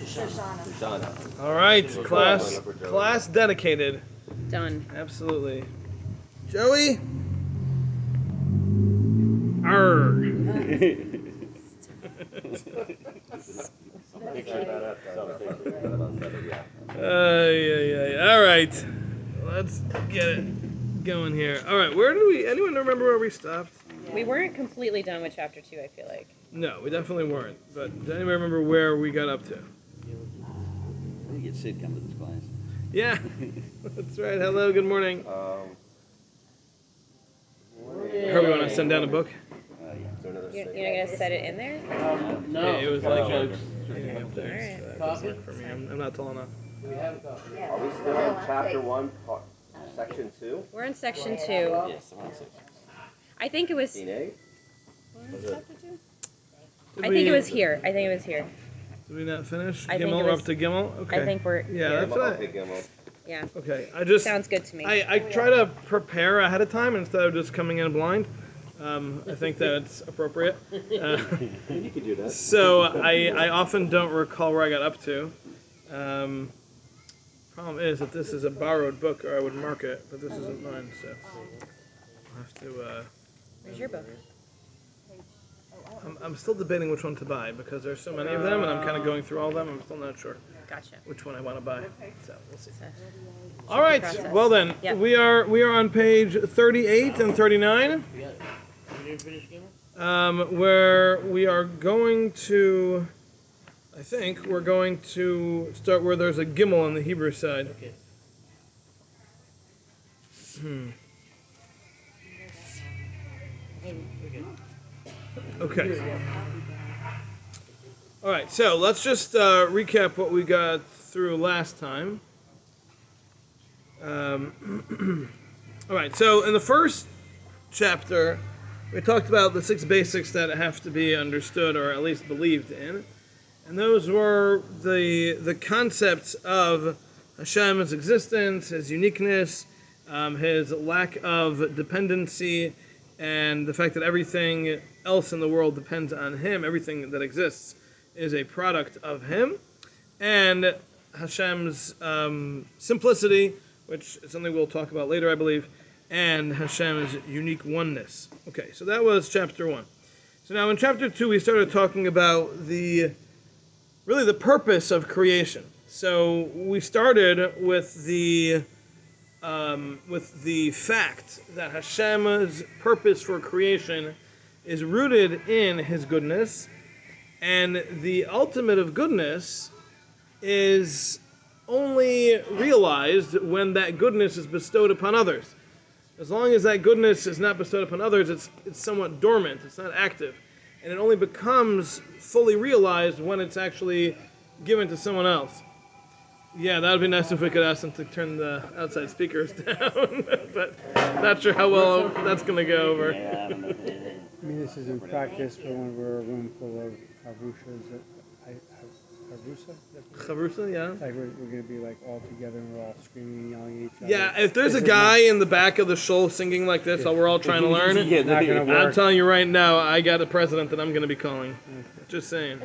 Shoshana. All right, class dedicated. Done. Absolutely. Joey? Arr. All right. Let's get it going here. All right, anyone remember where we stopped? We weren't completely done with chapter 2, I feel like. No, we definitely weren't. But does anybody remember where we got up to? I think it's Sid come to this class. Yeah, that's right. Hello, good morning. Herbie, want to send down a book? You're not going to set it in there? No. Yeah, it was like jokes. Up there, so that doesn't work for me. I'm not tall enough. Do we have a copy? Are we still in chapter 1, section 2? We're in section 2. Yes, I'm on 6. I think it was... 15A? chapter 2? I think it was here. Did we not finish? I think Gimel, it we're was- up to Gimel? Okay. I think we're... Yeah, that's what Okay, Gimel. Yeah. Okay, I just... Sounds good to me. I try to prepare ahead of time instead of just coming in blind. I think that's appropriate. You could do that. So I often don't recall where I got up to. Problem is that this is a borrowed book, or I would mark it, but this isn't mine, so I'll have to... Where's your book? I'm still debating which one to buy because there's so many of them, and I'm kind of going through all of them. I'm still not sure Gotcha. which one I want to buy. So we'll see. So, All right. process. Well then, Yeah. we are on page 38 and 39, We didn't finish Gimel? where we are going to. I think we're going to start where there's a gimel on the Hebrew side. Okay. Okay. All right, so let's just recap what we got through last time. All right, so in the first chapter, we talked about the 6 basics that have to be understood or at least believed in. And those were the concepts of Hashem's existence, his uniqueness, his lack of dependency, and the fact that everything else in the world depends on him. Everything that exists is a product of him. And Hashem's simplicity, which is something we'll talk about later, I believe, and Hashem's unique oneness. Okay, so that was chapter 1. So now in chapter 2, we started talking about the purpose of creation. So we started with the fact that Hashem's purpose for creation is rooted in his goodness, and the ultimate of goodness is only realized when that goodness is bestowed upon others. As long as that goodness is not bestowed upon others, it's somewhat dormant, it's not active, and it only becomes fully realized when it's actually given to someone else. Yeah, that would be nice if we could ask them to turn the outside speakers down, but not sure how well that's going to go over. Yeah, I don't know. I mean, this is in practice for when we're a room full of Harushas. Chavrusa, yeah. Like we're going to be like all together and we're all screaming and yelling at each other. Yeah, if there's a guy in the back of the shul singing like this while we're all trying to learn, It's not going to I'm work. telling you right now, I got a president that I'm going to be calling. Just saying.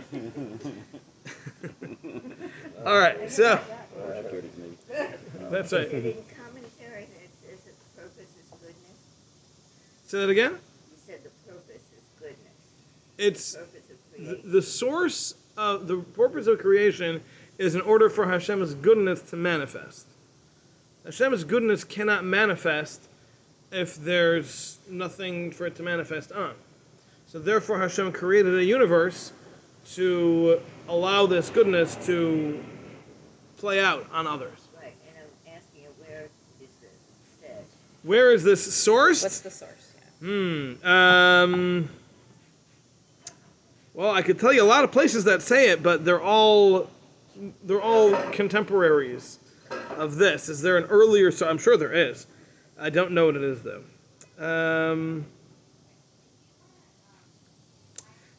All right, so that's right. In commentary, it says that the purpose is goodness. Say that again. You said the purpose is goodness. It's Purpose of creation. the source of the purpose of creation is in order for Hashem's goodness to manifest. Hashem's goodness cannot manifest if there's nothing for it to manifest on. So therefore Hashem created a universe to allow this goodness to play out on others. Right, and I'm asking you, where is this said? Where is this sourced? What's the source? Well, I could tell you a lot of places that say it, but they're all contemporaries of this. Is there an earlier? So I'm sure there is. I don't know what it is though.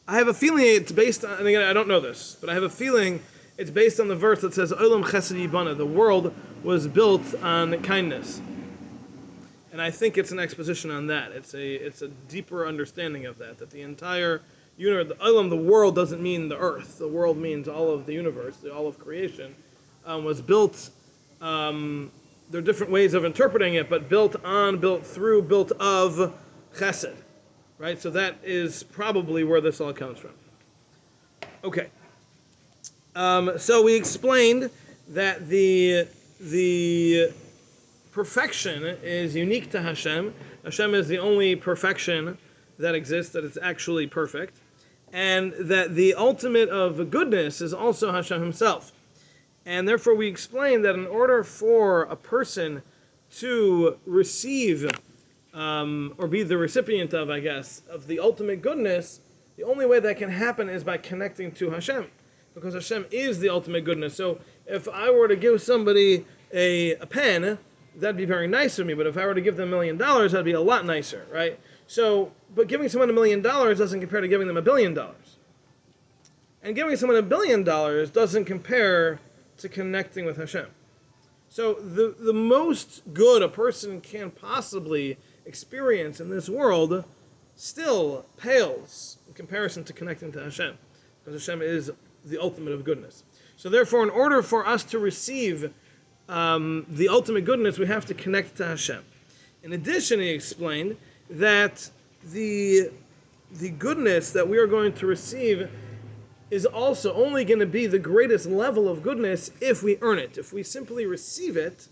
I have a feeling it's based on. And again, I don't know this, but I have a feeling it's based on the verse that says "Olam Chesed Yibana." The world was built on kindness, and I think it's an exposition on that. It's a deeper understanding of that. That the entire universe. The olam, the world, doesn't mean the earth. The world means all of the universe, all of creation, was built. There are different ways of interpreting it, but built on, built through, built of chesed, right? So that is probably where this all comes from. Okay. So we explained that the perfection is unique to Hashem. Hashem is the only perfection that exists, that is actually perfect. And that the ultimate of goodness is also Hashem himself. And therefore we explained that in order for a person to receive, or be the recipient of, I guess, of the ultimate goodness, the only way that can happen is by connecting to Hashem. Because Hashem is the ultimate goodness. So if I were to give somebody a pen, that'd be very nice of me. But if I were to give them $1 million, that'd be a lot nicer, right? So, but giving someone $1 million doesn't compare to giving them $1 billion. And giving someone $1 billion doesn't compare to connecting with Hashem. So the most good a person can possibly experience in this world still pales in comparison to connecting to Hashem. Because Hashem is the ultimate of goodness. So therefore, in order for us to receive the ultimate goodness, we have to connect to Hashem. In addition, he explained that the goodness that we are going to receive is also only going to be the greatest level of goodness if we earn it. If we simply receive it,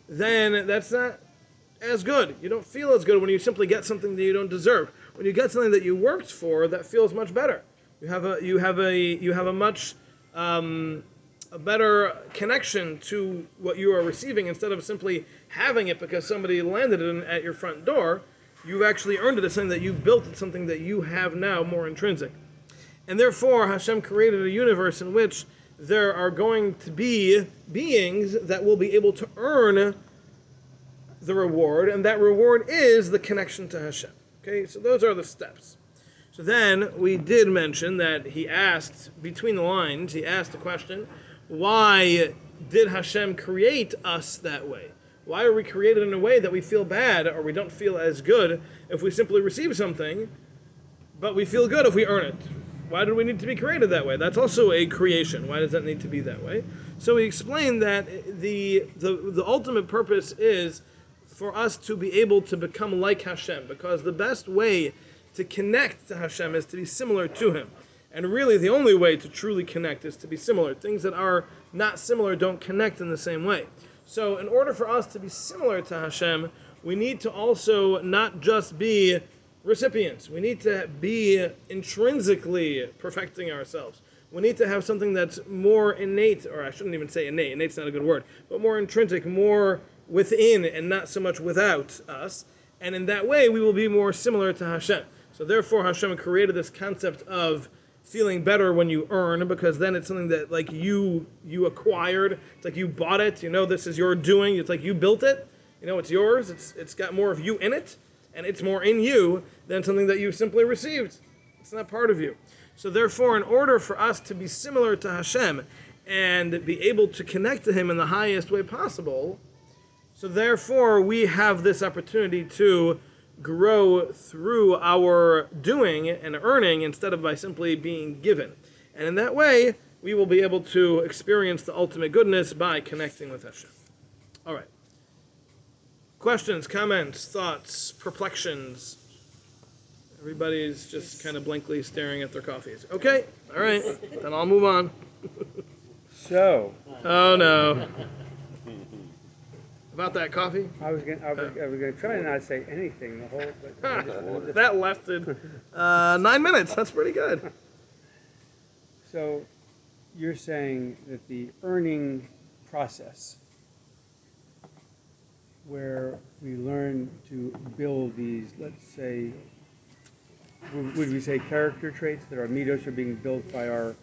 then that's not as good. You don't feel as good when you simply get something that you don't deserve. When you get something that you worked for, that feels much better. You have a much a better connection to what you are receiving instead of simply having it because somebody landed it at your front door. You've actually earned it as something that you built. It's something that you have now more intrinsic. And therefore, Hashem created a universe in which there are going to be beings that will be able to earn the reward, and that reward is the connection to Hashem. Okay, so those are the steps. So then we did mention that he asked, between the lines, he asked the question, why did Hashem create us that way? Why are we created in a way that we feel bad or we don't feel as good if we simply receive something, but we feel good if we earn it? Why do we need to be created that way? That's also a creation. Why does that need to be that way? So he explained that the ultimate purpose is for us to be able to become like Hashem, because the best way to connect to Hashem is to be similar to Him. And really the only way to truly connect is to be similar. Things that are not similar don't connect in the same way. So in order for us to be similar to Hashem, we need to also not just be recipients. We need to be intrinsically perfecting ourselves. We need to have something that's more innate, or I shouldn't even say innate, innate's not a good word, but more intrinsic, more within and not so much without us. And in that way, we will be more similar to Hashem. So therefore, Hashem created this concept of feeling better when you earn, because then it's something that like you acquired. It's like you bought it. You know, this is your doing. It's like you built it. You know, it's yours. It's got more of you in it, and it's more in you than something that you simply received. It's not part of you. So therefore, in order for us to be similar to Hashem and be able to connect to Him in the highest way possible, so therefore we have this opportunity to grow through our doing and earning instead of by simply being given. And in that way, we will be able to experience the ultimate goodness by connecting with Hashem. All right. Questions, comments, thoughts, perplexions? Everybody's just kind of blankly staring at their coffees. Okay, all right, then I'll move on. So. Oh no. About that coffee? I was gonna try and not say anything the whole. But that lasted 9 minutes. That's pretty good. So, you're saying that the earning process, where we learn to build these, let's say, would we say character traits that our midos are being built by our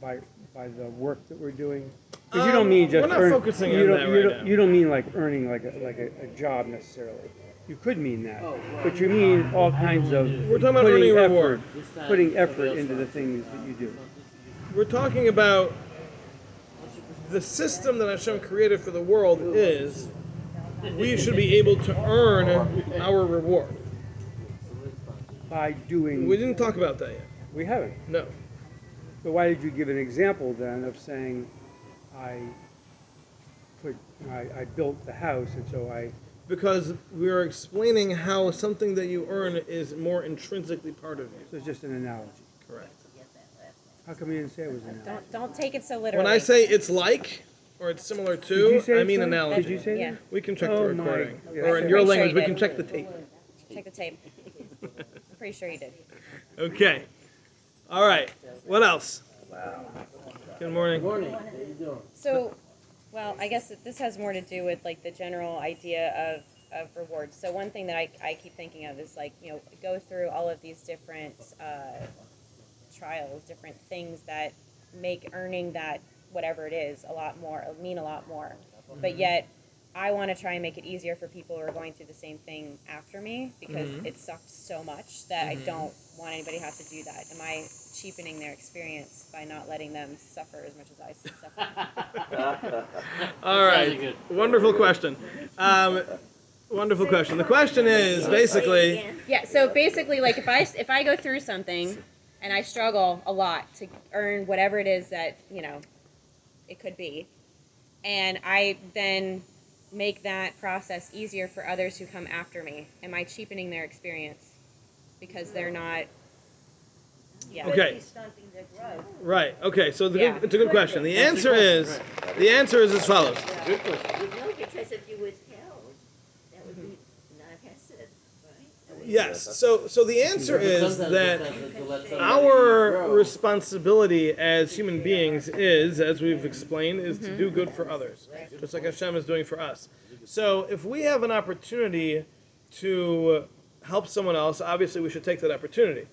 by the work that we're doing? Because you don't mean just we're not focusing on that right now. You don't mean like earning like a job necessarily. You could mean that, but you mean all kinds of We're talking about earning reward. putting effort into the things that you do. We're talking about the system that Hashem created for the world is we should be able to earn our reward. By doing. We didn't talk about that yet. We haven't. No. But why did you give an example then of saying, I built the house, and so Because we are explaining how something that you earn is more intrinsically part of you. so it's just an analogy. Correct. How come you didn't say it was an analogy? Don't take it so literally. When I say it's like, or it's similar Did you to, say I mean so? analogy. Did you say Yeah. that? We can check Oh the my- recording. yeah. Or in I'm your pretty sure language, you we did. can check the tape. Check the tape. I'm pretty sure you did. Okay. All right. What else? Good morning. Morning, how you doing? So, well, I guess that this has more to do with like the general idea of rewards. So one thing that I keep thinking of is like, go through all of these different trials, different things that make earning that whatever it is mean a lot more. But yet, I want to try and make it easier for people who are going through the same thing after me because it sucked so much that I don't want anybody to have to do that. Am I cheapening their experience by not letting them suffer as much as I suffer? All right. good. Wonderful question. Wonderful question. The question is basically, Yeah, so basically, like if I go through something and I struggle a lot to earn whatever it is that it could be, and I then make that process easier for others who come after me, am I cheapening their experience because they're not? Yeah. Okay. Stunting their growth. right. Okay. So Yeah. it's a good question. The answer is as follows. Good question. No, because if you withheld, that would be not hesed, right? That would be- Yes. So the answer is Sometimes that it's to let somebody our grow. responsibility as human beings is, as we've explained, is to do good for others, just like Hashem is doing for us. So if we have an opportunity to help someone else, obviously we should take that opportunity.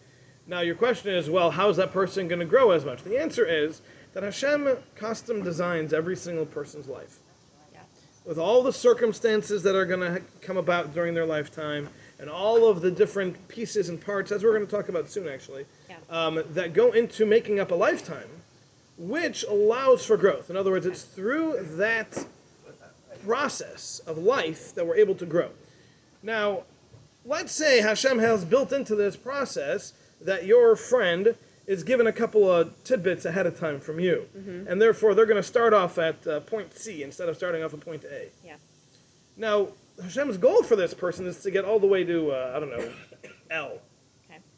Now your question is, well, how's that person going to grow as much? The answer is that Hashem custom designs every single person's life. Yeah. With all the circumstances that are going to come about during their lifetime, and all of the different pieces and parts, as we're going to talk about soon actually, that go into making up a lifetime, which allows for growth. In other words, it's through that process of life that we're able to grow. Now, let's say Hashem has built into this process that your friend is given a couple of tidbits ahead of time from you, and therefore they're going to start off at point C instead of starting off at point A. Yeah. Now, Hashem's goal for this person is to get all the way to, L.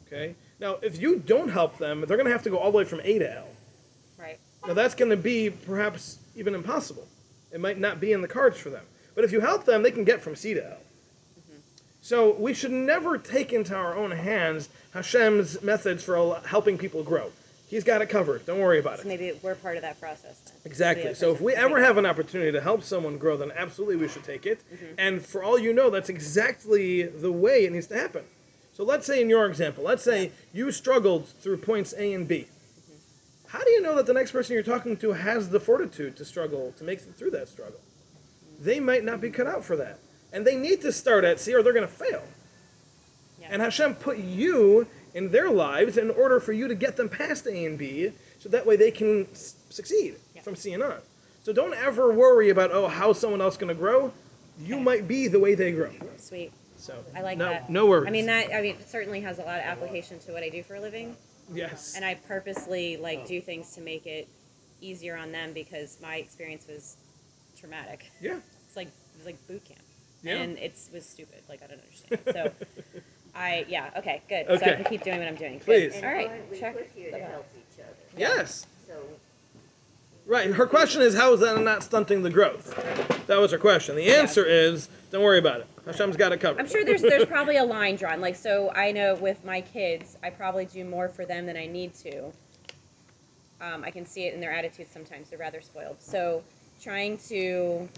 Okay? Now, if you don't help them, they're going to have to go all the way from A to L. Right. Now, that's going to be perhaps even impossible. It might not be in the cards for them. But if you help them, they can get from C to L. So we should never take into our own hands Hashem's methods for helping people grow. He's got it covered. Don't worry about So it. maybe we're part of that process then. Exactly. Be a So if person we to ever take have an opportunity to help someone grow, then absolutely we should take it. And for all you know, that's exactly the way it needs to happen. So let's say in your example, let's say you struggled through points A and B. How do you know that the next person you're talking to has the fortitude to struggle, to make it through that struggle? They might not be cut out for that. And they need to start at C or they're going to fail. Yeah. And Hashem put you in their lives in order for you to get them past A and B, so that way they can succeed from C and on. So don't ever worry about, how someone else is going to grow. You might be the way they grow. Sweet. So I like no, that. No worries. It certainly has a lot of application to what I do for a living. Yes. And I purposely do things to make it easier on them because my experience was traumatic. Yeah. It was like boot camp. Yeah. And it was stupid. Like, I don't understand. So, okay, good. So Okay. I can keep doing what I'm doing. Good. Please. And All right, aren't we check put here the to box. help each other? Yes. So, Right. Her question is, how is that not stunting the growth? That was her question. The answer is, don't worry about it. Hashem's got it covered. I'm sure there's probably a line drawn. Like, so I know with my kids, I probably do more for them than I need to. I can see it in their attitudes sometimes. They're rather spoiled. So trying to,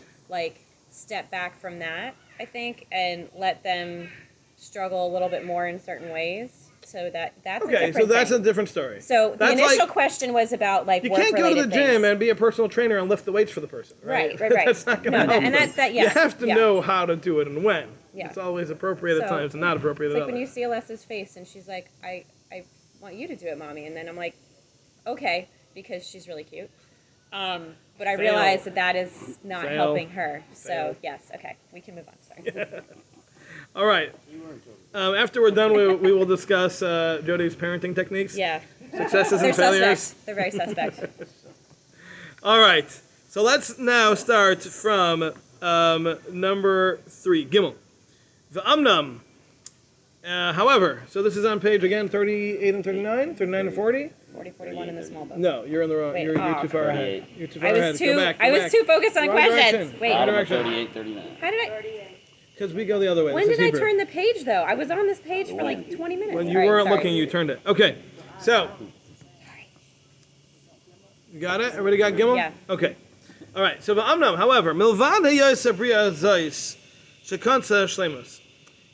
step back from that, I think, and let them struggle a little bit more in certain ways. So that's a Okay, different so that's thing. a different story. So the That's initial like- question was about, You can't go to the gym and be a personal trainer and lift the weights for the person, right? Right. That's not going to No, help and them. that's that. Yeah. You have to yeah. know how to do it and when. Yeah. It's always appropriate at So, times and not appropriate It's at like when you others. see Alessa's face and she's like, I want you to do it, Mommy. And then I'm like, okay, because she's really cute. But I Fail. realize that is not Fail. helping her. So, Fail. yes, okay, we can move on. Sorry. All right. After we're done, we will discuss Jody's parenting techniques. Yeah. Successes They're and failures. suspect. They're very suspect. All right. So let's now start from number 3, Gimel. V'amnam. However, so this is on page again 38 and 39, 39 and 40. 40, 41 in the small book. No, you're in the wrong. Wait, You're too far ahead. 38. You're too far I ahead. was Go too. back. I was too focused on Wrong questions. direction. Wait. Wrong Bottom of direction. 38, 39. How did I? Because we go the other way. When This did is I Hebrew. turn the page though? I was on this page for like 20 minutes. When you All right, weren't sorry. looking, you turned it. Okay. So. You got it? Everybody got Gimel? Yeah. Okay. All right. So v'amnam. However, milvad heyosef bria zayis shekansa shlemus.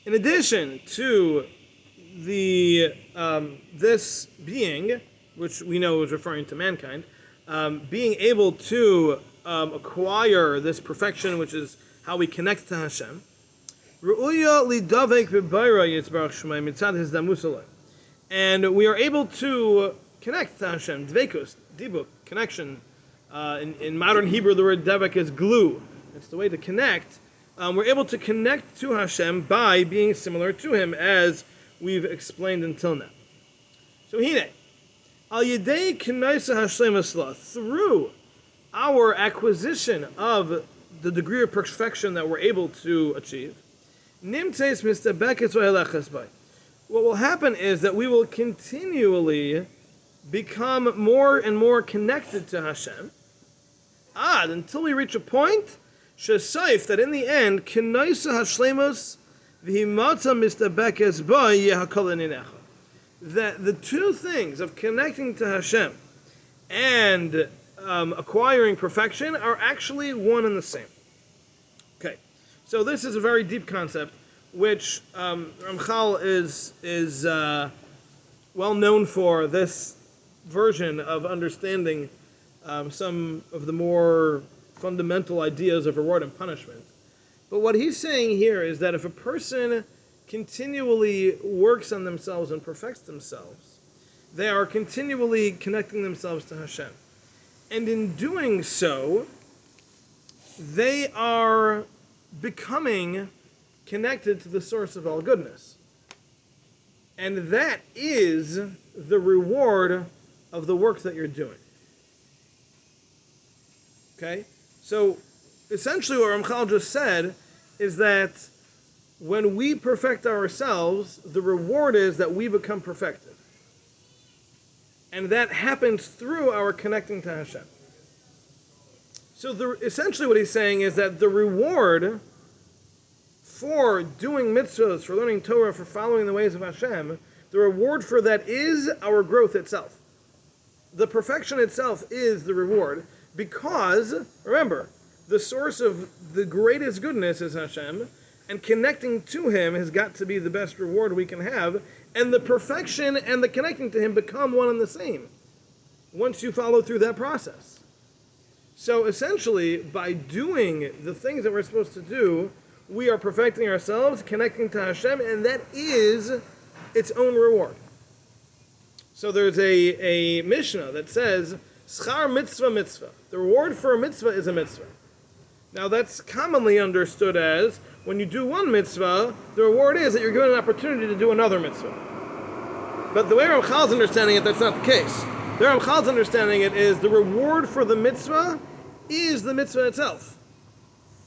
In addition to the this being, which we know is referring to mankind, being able to acquire this perfection, which is how we connect to Hashem. And we are able to connect to Hashem. Dveikus, dibuk, connection. In modern Hebrew, the word devek is glue. It's the way to connect. We're able to connect to Hashem by being similar to Him, as we've explained until now. So hine, al yedei k'naisa hashlemasla, through our acquisition of the degree of perfection that we're able to achieve, nimtzeis mistabekes v'helechas bay. What will happen is that we will continually become more and more connected to Hashem, until we reach a point, shesaif, that in the end, k'naisa hashlemus v'himata mistabekes bay yehakol ininecha. That the two things of connecting to Hashem and acquiring perfection are actually one and the same. Okay, so this is a very deep concept, which Ramchal is well known for this version of understanding some of the more fundamental ideas of reward and punishment. But what he's saying here is that if a person continually works on themselves and perfects themselves, they are continually connecting themselves to Hashem. And in doing so, they are becoming connected to the source of all goodness. And that is the reward of the work that you're doing. Okay? So, essentially what Ramchal just said is that when we perfect ourselves, the reward is that we become perfected. And that happens through our connecting to Hashem. So essentially what he's saying is that the reward for doing mitzvahs, for learning Torah, for following the ways of Hashem, the reward for that is our growth itself. The perfection itself is the reward because, remember, the source of the greatest goodness is Hashem, and connecting to Him has got to be the best reward we can have, and the perfection and the connecting to Him become one and the same once you follow through that process. So essentially, by doing the things that we're supposed to do, we are perfecting ourselves, connecting to Hashem, and that is its own reward. So there's a Mishnah that says, Schar mitzvah mitzvah. The reward for a mitzvah is a mitzvah. Now that's commonly understood as, when you do one mitzvah, the reward is that you're given an opportunity to do another mitzvah. But the way Ramchal's understanding it, that's not the case. The way Ramchal's understanding it is the reward for the mitzvah is the mitzvah itself.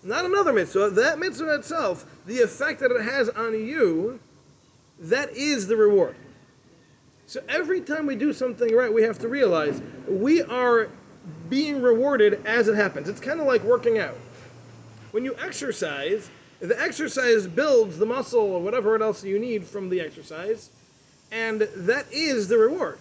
Not another mitzvah. That mitzvah itself, the effect that it has on you, that is the reward. So every time we do something right, we have to realize we are being rewarded as it happens. It's kind of like working out. When you exercise, the exercise builds the muscle or whatever else you need from the exercise, and that is the reward.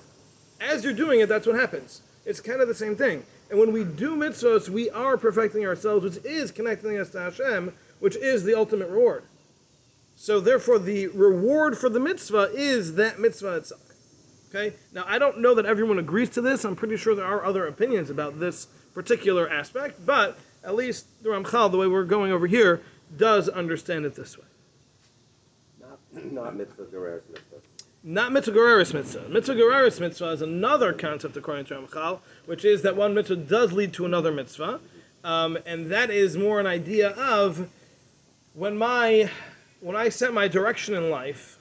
As you're doing it, that's what happens. It's kind of the same thing. And when we do mitzvahs, we are perfecting ourselves, which is connecting us to Hashem, which is the ultimate reward. So therefore, the reward for the mitzvah is that mitzvah itself. Okay? Now, I don't know that everyone agrees to this. I'm pretty sure there are other opinions about this particular aspect, but at least the Ramchal, the way we're going over here, does understand it this way. Not mitzvah gereris mitzvah. Not mitzvah gereris mitzvah. Mitzvah gereris mitzvah is another concept according to Ramchal, which is that one mitzvah does lead to another mitzvah, and that is more an idea of when my when I set my direction in life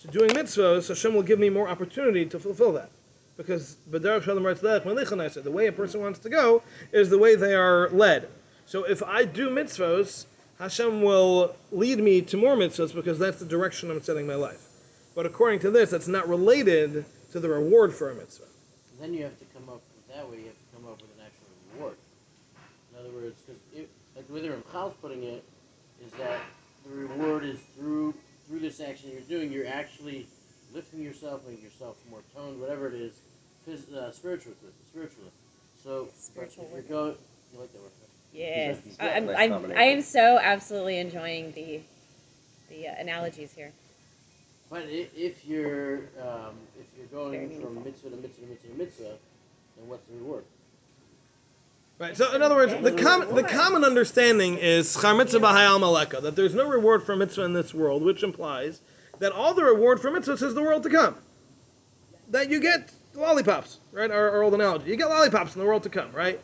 to doing mitzvahs, Hashem will give me more opportunity to fulfill that. Because Derech Hashem, the way a person wants to go is the way they are led. So if I do mitzvahs, Hashem will lead me to more mitzvahs because that's the direction I'm setting my life. But according to this, that's not related to the reward for a mitzvah. Then you have to come up with that way. You have to come up with an actual reward. In other words, because like the way the Ramchal's putting it is that the reward is through this action you're doing. You're actually lifting yourself, making yourself more toned, whatever it is, spiritually. So Spiritual if you're work. going, you like that word? Yeah, Nice I combination. am so absolutely enjoying the analogies here. But if you're Very going meaningful. from mitzvah to mitzvah to mitzvah to mitzvah, then what's the reward? Right. So in other words, the common understanding is schar mitzvah b'hayal maleka, that there's no reward for mitzvah in this world, which implies that all the reward for mitzvahs is the world to come. That you get lollipops, right? Our old analogy. You get lollipops in the world to come, right?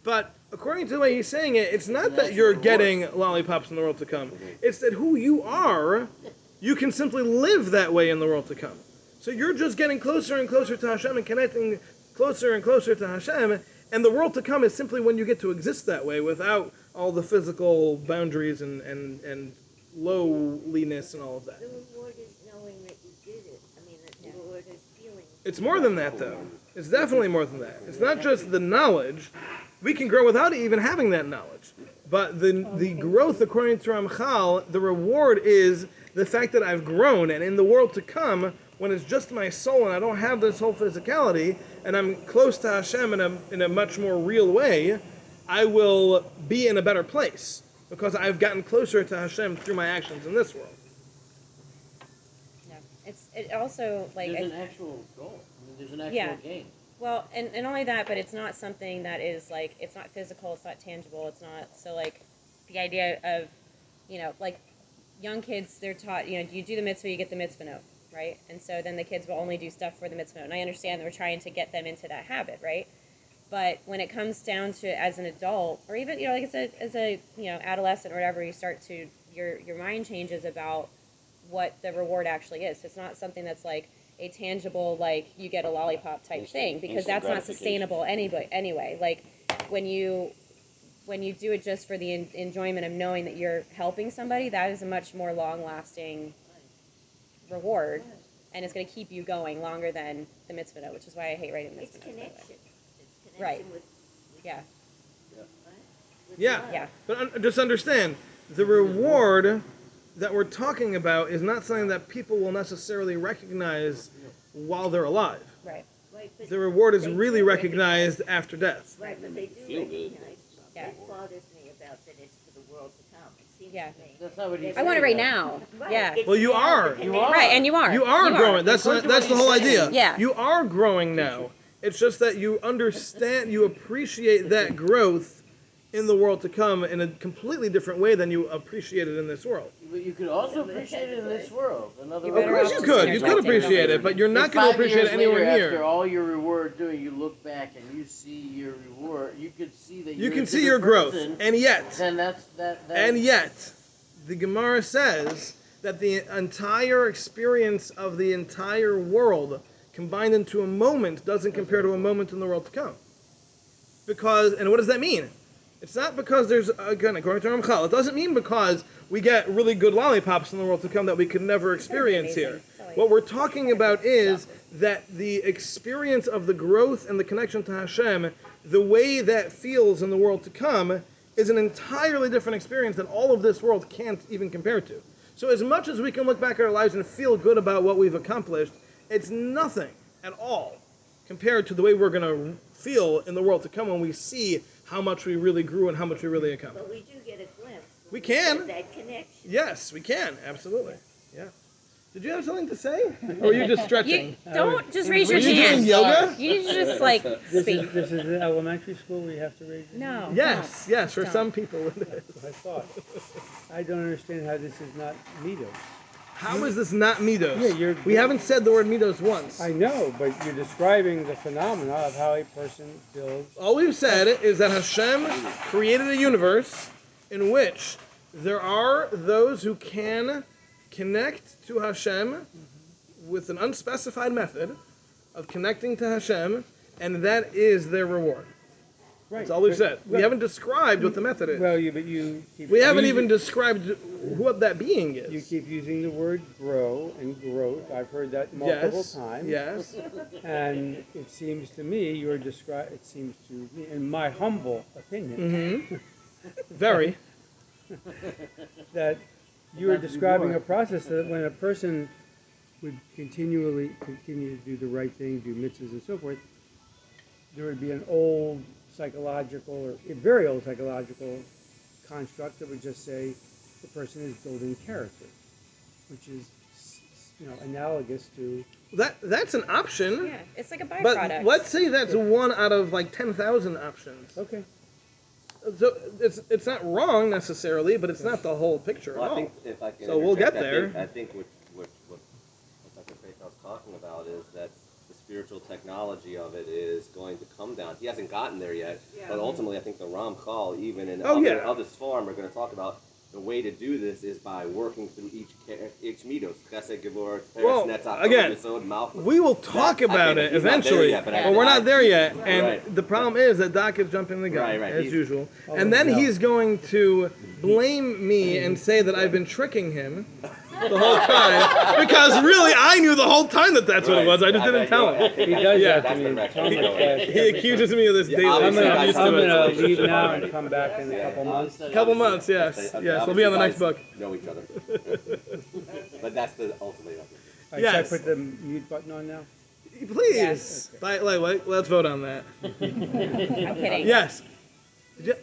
But according to the way he's saying it, it's not that you're getting lollipops in the world to come. It's that who you are, you can simply live that way in the world to come. So you're just getting closer and closer to Hashem and connecting closer and closer to Hashem, and the world to come is simply when you get to exist that way without all the physical boundaries and lowliness and all of that. The reward is knowing that you did it. I mean, the reward is feeling. It's more than that, though. It's definitely more than that. It's not just the knowledge. We can grow without even having that knowledge. But the growth, according to Ramchal, the reward is the fact that I've grown, and in the world to come, when it's just my soul and I don't have this whole physicality, and I'm close to Hashem in a much more real way, I will be in a better place because I've gotten closer to Hashem through my actions in this world. Yeah, it also like There's an actual goal. I mean, there's an actual Yeah. gain. well, and only that, but it's not something that is like it's not physical, it's not tangible, it's not so like the idea of like young kids, they're taught you do the mitzvah, you get the mitzvah note, right? And so then the kids will only do stuff for the mitzvah note. And I understand that we're trying to get them into that habit, right? But when it comes down to as an adult, or even like as a adolescent or whatever, you start to your mind changes about what the reward actually is. It's not something that's like a tangible, like you get a lollipop type thing, because that's not sustainable anyway. Like when you do it just for the enjoyment of knowing that you're helping somebody, that is a much more long-lasting reward, and it's going to keep you going longer than the mitzvah note, which is why I hate writing It's mitzvah notes, by the way. connection. It's Right. connection with Yeah. Yeah. Yeah. But just understand, the reward that we're talking about is not something that people will necessarily recognize while they're alive. Right. Right, but The reward is they really do recognized after death. Right, but they do Feel good. recognize. Yeah. That bothers me about that it's for the world to come. It seems Yeah. to me. That's not what he's I want it saying, right though. now. Right, Yeah. it's Well, you now are. the You connection. are. Right, and you are. You are growing. That's According to that's what the whole he's saying. idea. Yeah. You are growing now. It's just that you understand, you appreciate that growth in the world to come in a completely different way than you appreciate it in this world. But you could also appreciate it in this world. In other You're Of words, better course off you just could. You could accepting appreciate them. it, but you're not if going to 5 appreciate it years anywhere later, After near. all your reward doing, you look back and you see your reward. You could see that You you're can a see your growth. person, And yet, Then that. and yet, the Gemara says that the entire experience of the entire world combined into a moment doesn't compare to a moment in the world to come. Because, and what does that mean? It's not because there's, again, according to Ramchal, it doesn't mean because we get really good lollipops in the world to come that we could never experience here. What we're talking about is that the experience of the growth and the connection to Hashem, the way that feels in the world to come, is an entirely different experience that all of this world can't even compare to. So as much as we can look back at our lives and feel good about what we've accomplished, it's nothing at all compared to the way we're going to feel in the world to come when we see how much we really grew and how much we really accomplished. But we do get a glimpse. We can. Of that connection. Yes, we can. Absolutely. Yeah. Did you have something to say? Or are you just stretching? You don't just raise Were your you doing hand. yoga? You need to just like This speak. is the elementary school where you have to raise your hand? No. Yes, yes, for Don't. some people it is. That's what I thought. I don't understand how this is not midos. How is this not midos? Yeah, we haven't said the word midos once. I know, but you're describing the phenomena of how a person builds. All we've said is that Hashem created a universe in which there are those who can connect to Hashem with an unspecified method of connecting to Hashem, and that is their reward. Right. That's all we've said. We Well, haven't described what the method is. Well, but you keep We haven't using- even described what that being is. You keep using the word grow and growth. I've heard that multiple Yes. times. Yes. And it seems to me it seems to me, in my humble opinion, Mm-hmm. Very. that you are describing a process that when a person would continue to do the right thing, do mitzvahs and so forth, there would be an old psychological or a very old psychological construct that would just say the person is building character, which is analogous to That's an option. Yeah, it's like a But byproduct. let's say that's one out of like 10,000 options. okay. So it's not wrong necessarily, but it's not the whole picture Well, at I all. think if I can So we'll interject, get there. I think what Dr. Faith's talking about is that the spiritual technology of it is going to come down. He hasn't gotten there yet, but ultimately I think the Ramchal, even in other form, are going to talk about the way to do this is by working through each midos. Chesed, Gevurah, Well, Peretz, Netzach, again, Yesod, Malchus. We will talk about it he's not there eventually, yet, but we're not there yet. And Right. the problem is that Doc is jumping the gun, Right, as he's- usual. Oh, And then no. he's going to blame me and say that I've been tricking him the whole time. Because really, I knew the whole time that that's what it was. I just didn't tell him. He does Yeah. that to me. That's the Thomas direction. does. He accuses me of this daily. I'm obviously, gonna, guys I'm used to I'm it. gonna leave now and come back in a couple months. Couple months, yes. Yes, we'll be on the next book. Know each other. But that's the ultimate. All right, Yes. should I put the mute button on now? Please. Yes. Let's vote on that. I'm kidding. Yes. Did you-